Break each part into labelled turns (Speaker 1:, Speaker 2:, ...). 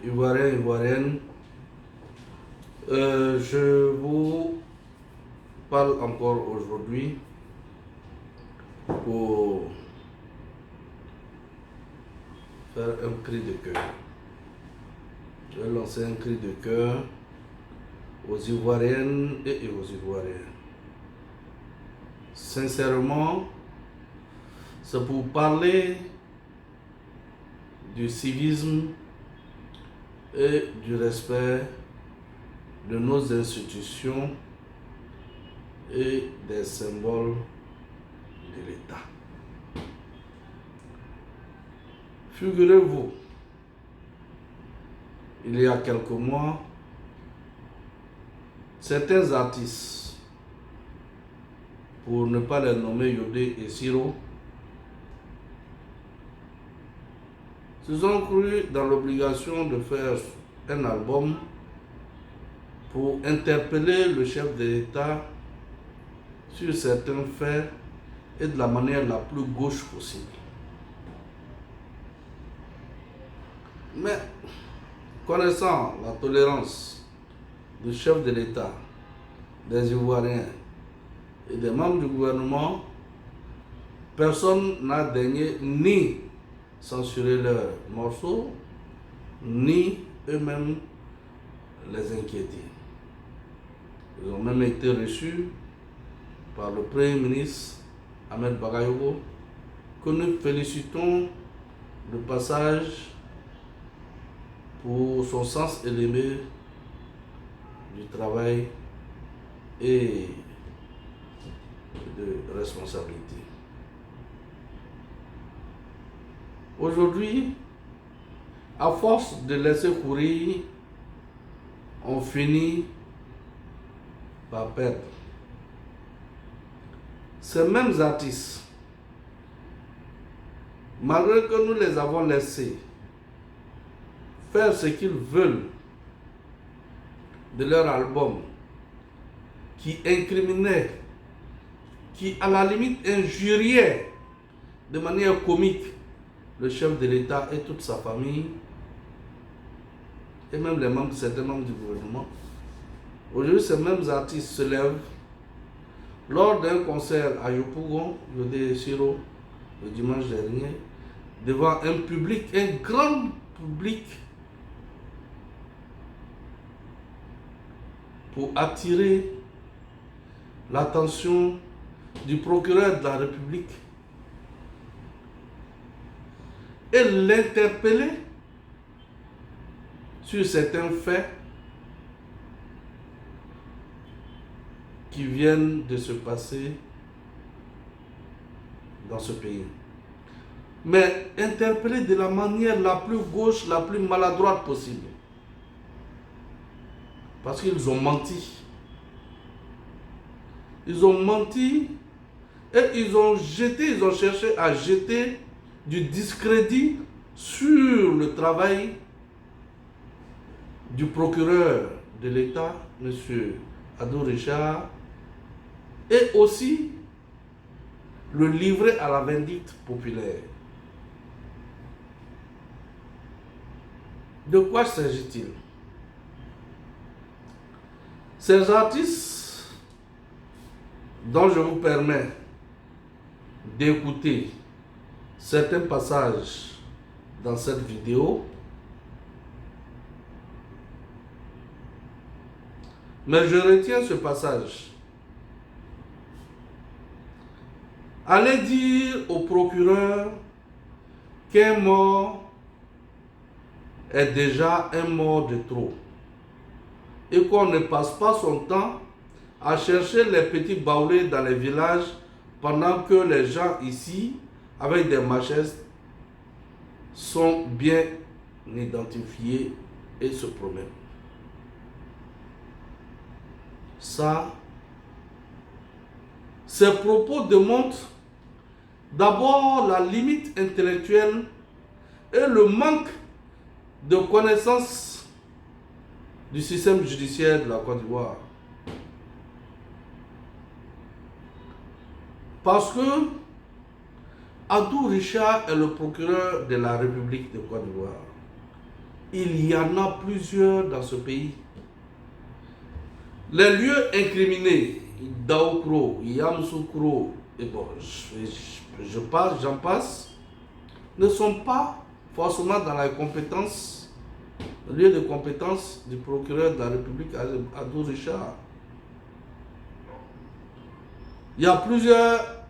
Speaker 1: Ivoiriens, Ivoiriennes, je vous parle encore aujourd'hui pour faire un cri de cœur. Je vais lancer un cri de cœur aux Ivoiriennes et aux Ivoiriens. Sincèrement, c'est pour parler du civisme et du respect de nos institutions et des symboles de l'État. Figurez-vous, il y a quelques mois, certains artistes, pour ne pas les nommer Yodé et Siro, se sont crus dans l'obligation de faire un album pour interpeller le chef de l'État sur certains faits et de la manière la plus gauche possible. Mais, connaissant la tolérance du chef de l'État, des Ivoiriens et des membres du gouvernement, personne n'a daigné ni censurer leurs morceaux, ni eux-mêmes les inquiéter. Ils ont même été reçus par le Premier ministre Ahmed Bagayogo, que nous félicitons de passage pour son sens élevé du travail et de responsabilité. Aujourd'hui, à force de laisser courir, on finit par perdre. Ces mêmes artistes, malgré que nous les avons laissés faire ce qu'ils veulent de leur album, qui incriminait, qui à la limite injuriait de manière comique le chef de l'État et toute sa famille, et même les membres, certains membres du gouvernement. Aujourd'hui, ces mêmes artistes se lèvent lors d'un concert à Yopougon, Yodé et Siro, le dimanche dernier, devant un public, un grand public, pour attirer l'attention du procureur de la République et l'interpeller sur certains faits qui viennent de se passer dans ce pays. Mais interpeller de la manière la plus gauche, la plus maladroite possible. Parce qu'ils ont menti. Ils ont menti et ils ont cherché à jeter du discrédit sur le travail du procureur de l'État, M. Adou Richard, et aussi le livrer à la vindicte populaire. De quoi s'agit-il? Ces artistes dont je vous permets d'écouter certains passages dans cette vidéo, mais je retiens ce passage. Allez dire au procureur qu'un mort est déjà un mort de trop et qu'on ne passe pas son temps à chercher les petits baoulés dans les villages pendant que les gens ici, avec des machettes, sont bien identifiés et se promènent. Ça, ces propos démontrent d'abord la limite intellectuelle et le manque de connaissance du système judiciaire de la Côte d'Ivoire. Parce que Adou Richard est le procureur de la République de Côte d'Ivoire. il y en a plusieurs dans ce pays. Les lieux incriminés, Daokro, Yamsoukro, et bon, j'en passe, ne sont pas forcément dans la compétence, le lieu de compétence du procureur de la République, Adou Richard. Il y a plusieurs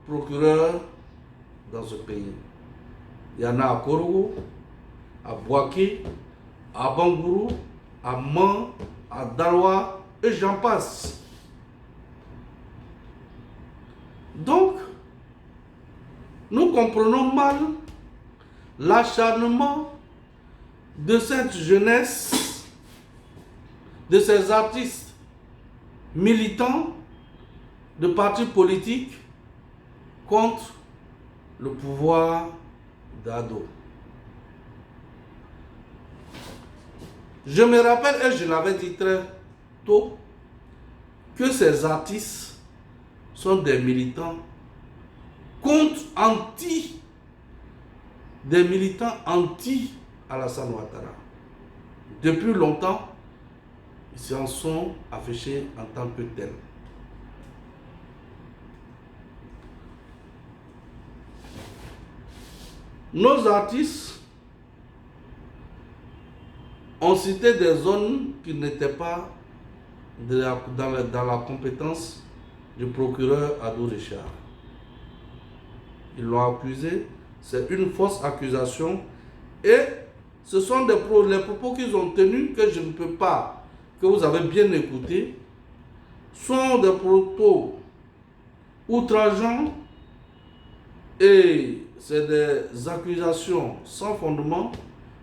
Speaker 1: procureurs dans ce pays. Il y en a à Korogo, à Bouaké, à Bangourou, à Man, à Darwa, et j'en passe. Donc, nous comprenons mal l'acharnement de cette jeunesse, de ces artistes militants de partis politiques contre le pouvoir d'Ado. Je me rappelle, et je l'avais dit très tôt, que ces artistes sont des militants des militants anti Alassane Ouattara. Depuis longtemps, ils s'en sont affichés en tant que tels. Nos artistes ont cité des zones qui n'étaient pas dans la compétence du procureur Adou Richard. Ils l'ont accusé, c'est une fausse accusation et ce sont les propos qu'ils ont tenus que je ne peux pas, que vous avez bien écouté, sont des propos outrageants et c'est des accusations sans fondement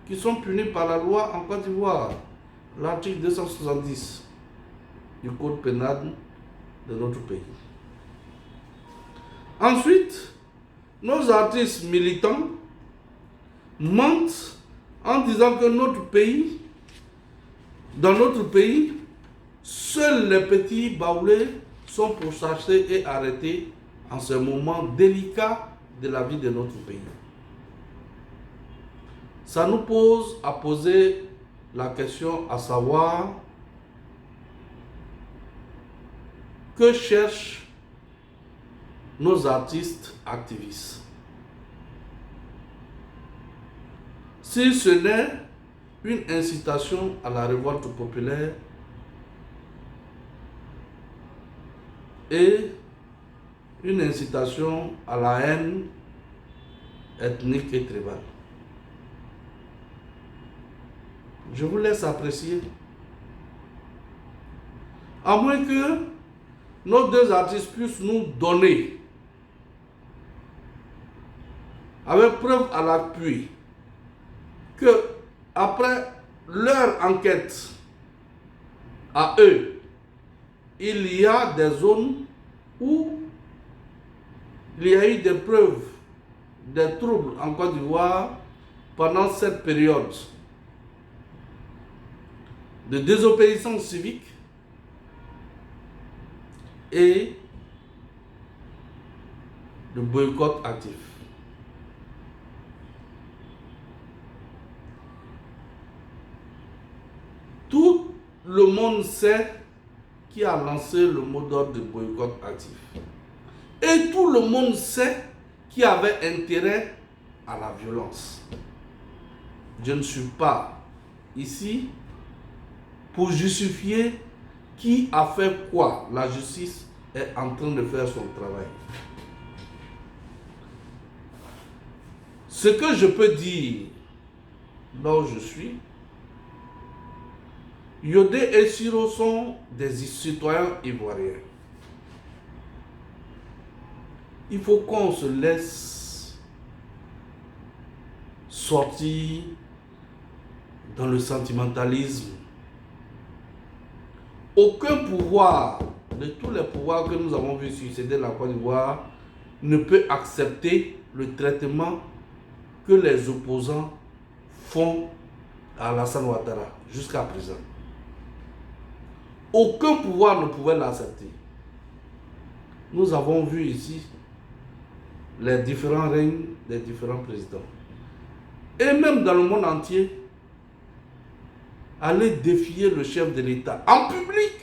Speaker 1: qui sont punies par la loi en Côte d'Ivoire, l'article 270 du code pénal de notre pays. Ensuite, nos artistes militants mentent en disant que dans notre pays, seuls les petits baoulés sont pourchassés et arrêtés en ce moment délicat de la vie de notre pays. Ça nous pose à poser la question à savoir que cherchent nos artistes activistes. Si ce n'est une incitation à la révolte populaire et une incitation à la haine ethnique et tribale. Je vous laisse apprécier. À moins que nos deux artistes puissent nous donner, avec preuve à l'appui, que après leur enquête à eux, il y a des zones où il y a eu des preuves, des troubles en Côte d'Ivoire pendant cette période de désobéissance civique et de boycott actif. Tout le monde sait qui a lancé le mot d'ordre de boycott actif. Et tout le monde sait qui avait intérêt à la violence. Je ne suis pas ici pour justifier qui a fait quoi. La justice est en train de faire son travail. Ce que je peux dire là où je suis, Yodé et Siro sont des citoyens ivoiriens. Il faut qu'on se laisse sortir dans le sentimentalisme. Aucun pouvoir, de tous les pouvoirs que nous avons vu succéder la Côte d'Ivoire, ne peut accepter le traitement que les opposants font à Alassane Ouattara jusqu'à présent. Aucun pouvoir ne pouvait l'accepter. Nous avons vu ici les différents règnes des différents présidents. Et même dans le monde entier, aller défier le chef de l'État en public.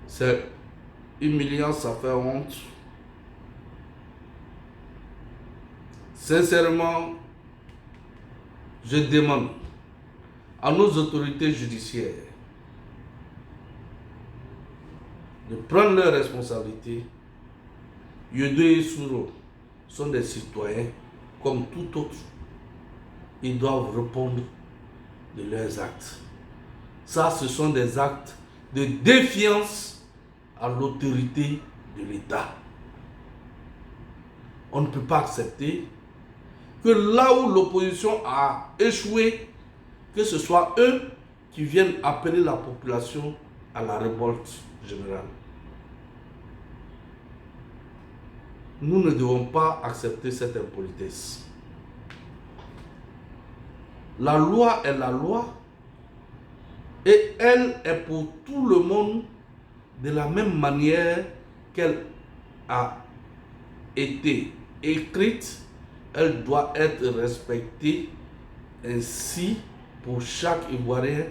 Speaker 1: C'est humiliant, ça fait honte. Sincèrement, je demande à nos autorités judiciaires de prendre leurs responsabilités. Yodo et Souro sont des citoyens comme tout autre. Ils doivent répondre de leurs actes. Ça, ce sont des actes de défiance à l'autorité de l'État. On ne peut pas accepter que là où l'opposition a échoué, que ce soit eux qui viennent appeler la population à la révolte générale. Nous ne devons pas accepter cette impolitesse. La loi est la loi et elle est pour tout le monde de la même manière qu'elle a été écrite. Elle doit être respectée ainsi pour chaque Ivoirien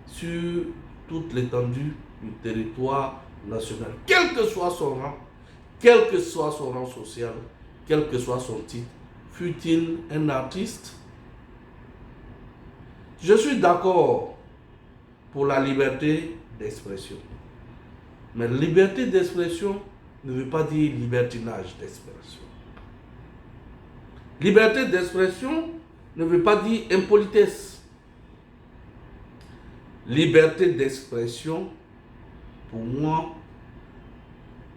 Speaker 1: sur toute l'étendue du territoire national, quel que soit son rang, quel que soit son rang social, quel que soit son titre, fût-il un artiste. Je suis d'accord pour la liberté d'expression. Mais liberté d'expression ne veut pas dire libertinage d'expression. Liberté d'expression ne veut pas dire impolitesse. Liberté d'expression, pour moi,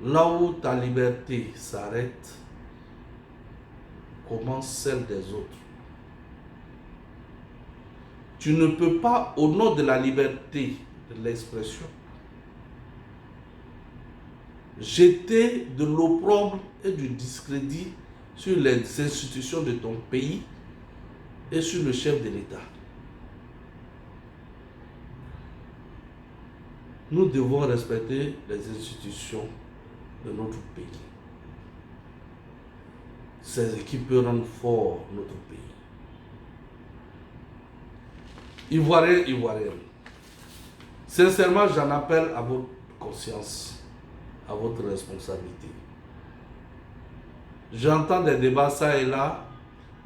Speaker 1: là où ta liberté s'arrête, commence celle des autres. Tu ne peux pas, au nom de la liberté de l'expression, jeter de l'opprobre et du discrédit sur les institutions de ton pays et sur le chef de l'État. Nous devons respecter les institutions de notre pays. C'est ce qui peut rendre fort notre pays. Ivoiriens, Ivoiriennes, sincèrement, j'en appelle à votre conscience, à votre responsabilité. J'entends des débats ça et là,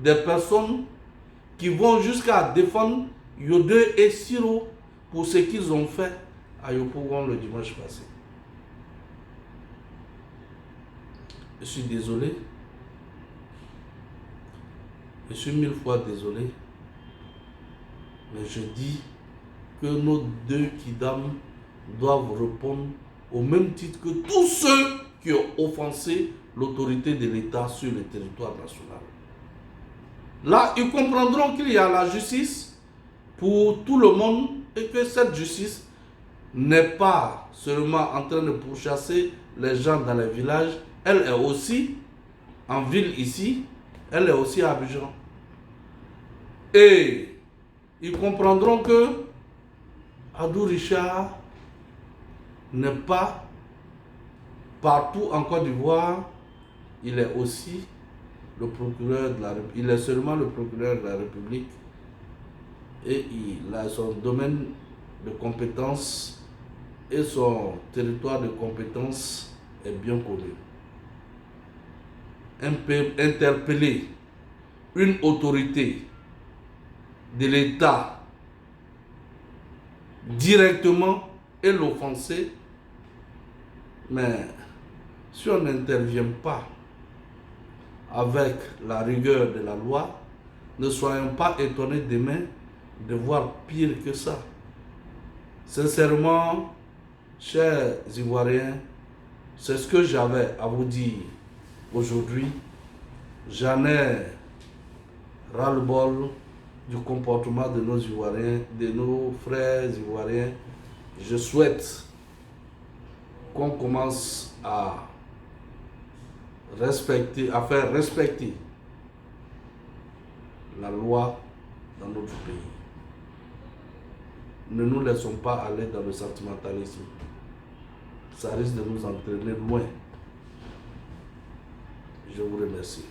Speaker 1: des personnes qui vont jusqu'à défendre Yodo et Siro pour ce qu'ils ont fait à Yopougon le dimanche passé. Je suis désolé. Je suis 1000 fois désolé. Mais je dis que nos deux kidams doivent répondre au même titre que tous ceux qui ont offensé l'autorité de l'État sur le territoire national. Là, ils comprendront qu'il y a la justice pour tout le monde et que cette justice n'est pas seulement en train de pourchasser les gens dans les villages, elle est aussi en ville ici, elle est aussi à Abidjan. Et ils comprendront que Adou Richard n'est pas partout en Côte d'Ivoire, il est aussi le procureur de la République. Il est seulement le procureur de la République et il a son domaine de compétence et son territoire de compétence est bien connu. Interpeller une autorité de l'État directement et l'offenser, mais si on n'intervient pas avec la rigueur de la loi, ne soyons pas étonnés demain de voir pire que ça. Sincèrement, chers Ivoiriens, c'est ce que j'avais à vous dire aujourd'hui. J'en ai ras-le-bol du comportement de nos Ivoiriens, de nos frères Ivoiriens. Je souhaite qu'on commence à faire respecter la loi dans notre pays. Ne nous laissons pas aller dans le sentimentalisme. Ça risque de nous entraîner loin. Je vous remercie.